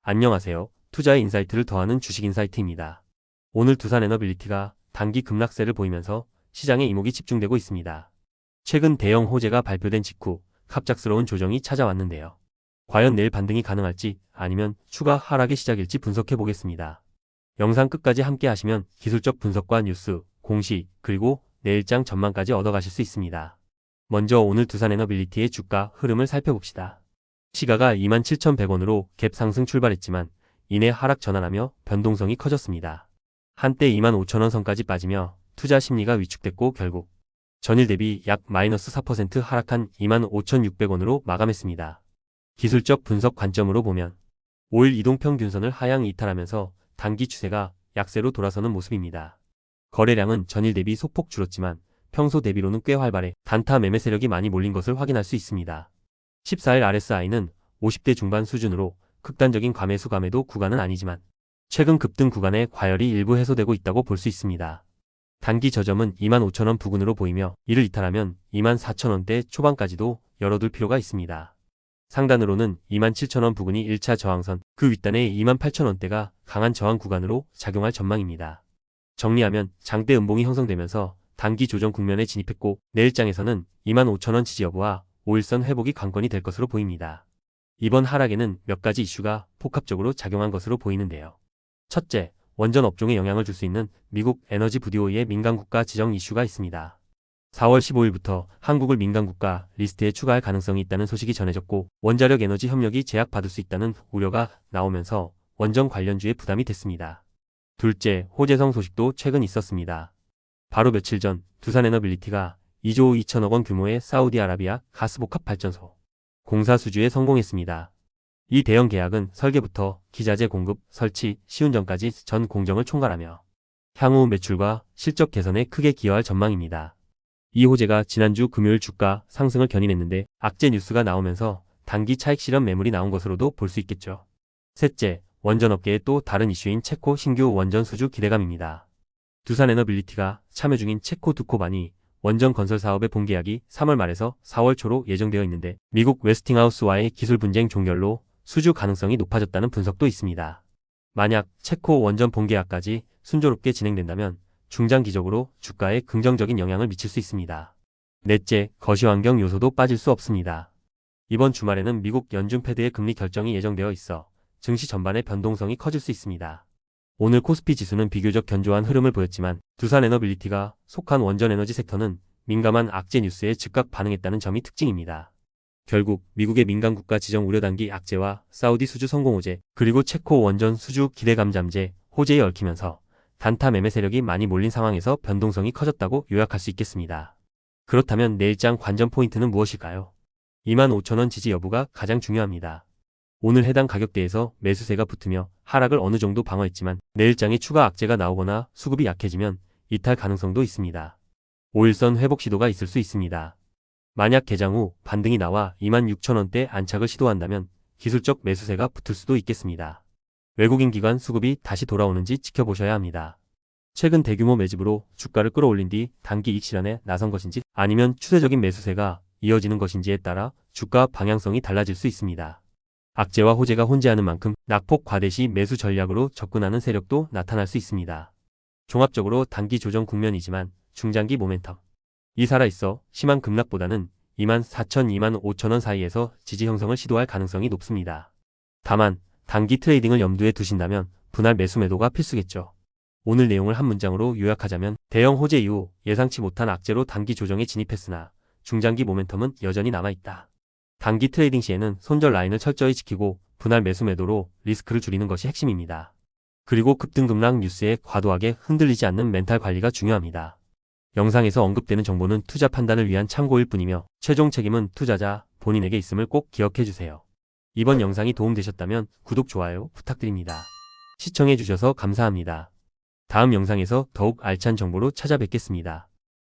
안녕하세요. 투자의 인사이트를 더하는 주식 인사이트입니다. 오늘 두산에너빌리티가 단기 급락세를 보이면서 시장에 이목이 집중되고 있습니다. 최근 대형 호재가 발표된 직후 갑작스러운 조정이 찾아왔는데요. 과연 내일 반등이 가능할지 아니면 추가 하락의 시작일지 분석해 보겠습니다. 영상 끝까지 함께 하시면 기술적 분석과 뉴스, 공시, 그리고 내일장 전망까지 얻어가실 수 있습니다. 먼저 오늘 두산에너빌리티의 주가 흐름을 살펴봅시다. 시가가 27,100원으로 갭 상승 출발했지만 이내 하락 전환하며 변동성이 커졌습니다. 한때 25,000원 선까지 빠지며 투자 심리가 위축됐고 결국 전일 대비 약 마이너스 4% 하락한 25,600원으로 마감했습니다. 기술적 분석 관점으로 보면 5일 이동평균선을 하향 이탈하면서 단기 추세가 약세로 돌아서는 모습입니다. 거래량은 전일 대비 소폭 줄었지만 평소 대비로는 꽤 활발해 단타 매매 세력이 많이 몰린 것을 확인할 수 있습니다. 14일 RSI는 50대 중반 수준으로 극단적인 과매수 과매도 구간은 아니지만 최근 급등 구간의 과열이 일부 해소되고 있다고 볼 수 있습니다. 단기 저점은 25,000원 부근으로 보이며 이를 이탈하면 24,000원대 초반까지도 열어둘 필요가 있습니다. 상단으로는 27,000원 부근이 1차 저항선, 그 윗단의 28,000원대가 강한 저항 구간으로 작용할 전망입니다. 정리하면 장대 음봉이 형성되면서 단기 조정 국면에 진입했고 내일장에서는 25,000원 지지 여부와 5일선 회복이 관건이 될 것으로 보입니다. 이번 하락에는 몇 가지 이슈가 복합적으로 작용한 것으로 보이는데요. 첫째, 원전 업종에 영향을 줄 수 있는 미국 에너지 부디오의 민간국가 지정 이슈가 있습니다. 4월 15일부터 한국을 민간국가 리스트에 추가할 가능성이 있다는 소식이 전해졌고 원자력 에너지 협력이 제약받을 수 있다는 우려가 나오면서 원전 관련주에 부담이 됐습니다. 둘째, 호재성 소식도 최근 있었습니다. 바로 며칠 전 두산에너빌리티가 2조 2천억 원 규모의 사우디아라비아 가스복합 발전소 공사 수주에 성공했습니다. 이 대형 계약은 설계부터 기자재 공급, 설치, 시운전까지 전 공정을 총괄하며 향후 매출과 실적 개선에 크게 기여할 전망입니다. 이 호재가 지난주 금요일 주가 상승을 견인했는데 악재 뉴스가 나오면서 단기 차익 실현 매물이 나온 것으로도 볼 수 있겠죠. 셋째, 원전업계의 또 다른 이슈인 체코 신규 원전 수주 기대감입니다. 두산에너빌리티가 참여 중인 체코 두코반이 원전 건설 사업의 본계약이 3월 말에서 4월 초로 예정되어 있는데 미국 웨스팅하우스와의 기술 분쟁 종결로 수주 가능성이 높아졌다는 분석도 있습니다. 만약 체코 원전 본계약까지 순조롭게 진행된다면 중장기적으로 주가에 긍정적인 영향을 미칠 수 있습니다. 넷째, 거시환경 요소도 빠질 수 없습니다. 이번 주말에는 미국 연준 패드의 금리 결정이 예정되어 있어 증시 전반의 변동성이 커질 수 있습니다. 오늘 코스피 지수는 비교적 견조한 흐름을 보였지만 두산에너빌리티가 속한 원전에너지 섹터는 민감한 악재 뉴스에 즉각 반응했다는 점이 특징입니다. 결국 미국의 민간국가 지정 우려 단기 악재와 사우디 수주 성공 호재, 그리고 체코 원전 수주 기대감 잠재 호재에 얽히면서 단타 매매 세력이 많이 몰린 상황에서 변동성이 커졌다고 요약할 수 있겠습니다. 그렇다면 내일장 관전 포인트는 무엇일까요? 25,000원 지지 여부가 가장 중요합니다. 오늘 해당 가격대에서 매수세가 붙으며 하락을 어느 정도 방어했지만 내일장에 추가 악재가 나오거나 수급이 약해지면 이탈 가능성도 있습니다. 5일선 회복 시도가 있을 수 있습니다. 만약 개장 후 반등이 나와 26,000원대 안착을 시도한다면 기술적 매수세가 붙을 수도 있겠습니다. 외국인 기관 수급이 다시 돌아오는지 지켜보셔야 합니다. 최근 대규모 매집으로 주가를 끌어올린 뒤 단기 이익 실현에 나선 것인지 아니면 추세적인 매수세가 이어지는 것인지에 따라 주가 방향성이 달라질 수 있습니다. 악재와 호재가 혼재하는 만큼 낙폭 과대시 매수 전략으로 접근하는 세력도 나타날 수 있습니다. 종합적으로 단기 조정 국면이지만 중장기 모멘텀 이 살아있어 심한 급락보다는 24,000, 25,000원 사이에서 지지 형성을 시도할 가능성이 높습니다. 다만 단기 트레이딩을 염두에 두신다면 분할 매수 매도가 필수겠죠. 오늘 내용을 한 문장으로 요약하자면 대형 호재 이후 예상치 못한 악재로 단기 조정에 진입했으나 중장기 모멘텀은 여전히 남아있다. 단기 트레이딩 시에는 손절 라인을 철저히 지키고 분할 매수 매도로 리스크를 줄이는 것이 핵심입니다. 그리고 급등급락 뉴스에 과도하게 흔들리지 않는 멘탈 관리가 중요합니다. 영상에서 언급되는 정보는 투자 판단을 위한 참고일 뿐이며 최종 책임은 투자자 본인에게 있음을 꼭 기억해주세요. 이번 영상이 도움되셨다면 구독, 좋아요 부탁드립니다. 시청해주셔서 감사합니다. 다음 영상에서 더욱 알찬 정보로 찾아뵙겠습니다.